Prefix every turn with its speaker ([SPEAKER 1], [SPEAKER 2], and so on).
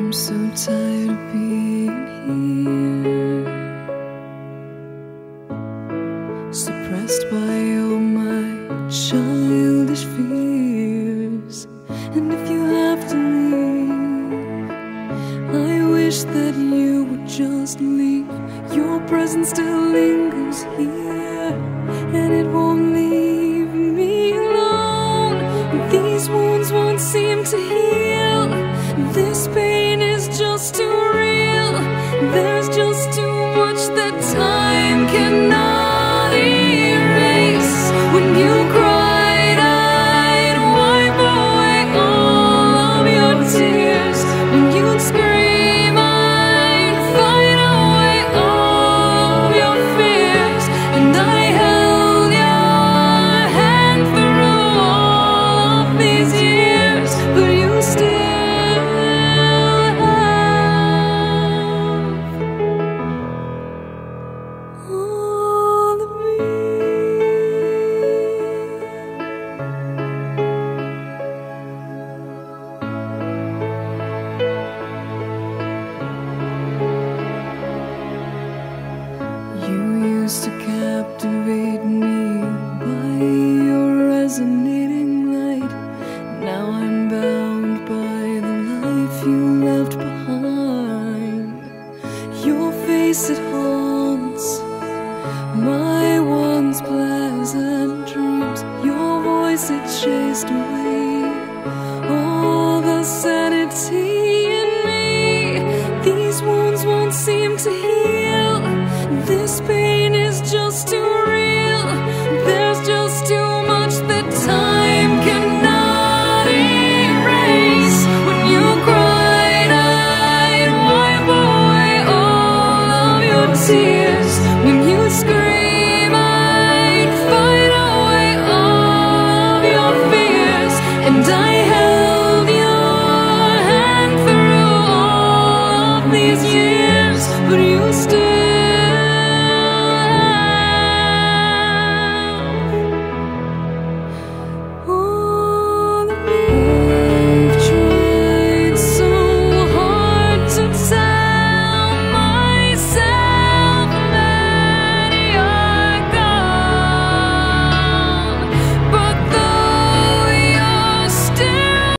[SPEAKER 1] I'm so tired of being here, suppressed by all my childish fears. And if you have to leave, I wish that you would just leave. Your presence still lingers here, and it won't leave me alone. These wounds won't seem to heal. This pain is just too real. There's just too much that time cannot erase. When you cried, I'd wipe away all of your tears. When you'd scream, I'd fight away all of your fears. And I held your hand through all of these years, but you still to captivate me by your resonating light. Now I'm bound by the life you left behind. Your face, it haunts my once pleasant dreams. Your voice, it chased away all the sanity in me. These wounds won't seem to heal. This pain is just too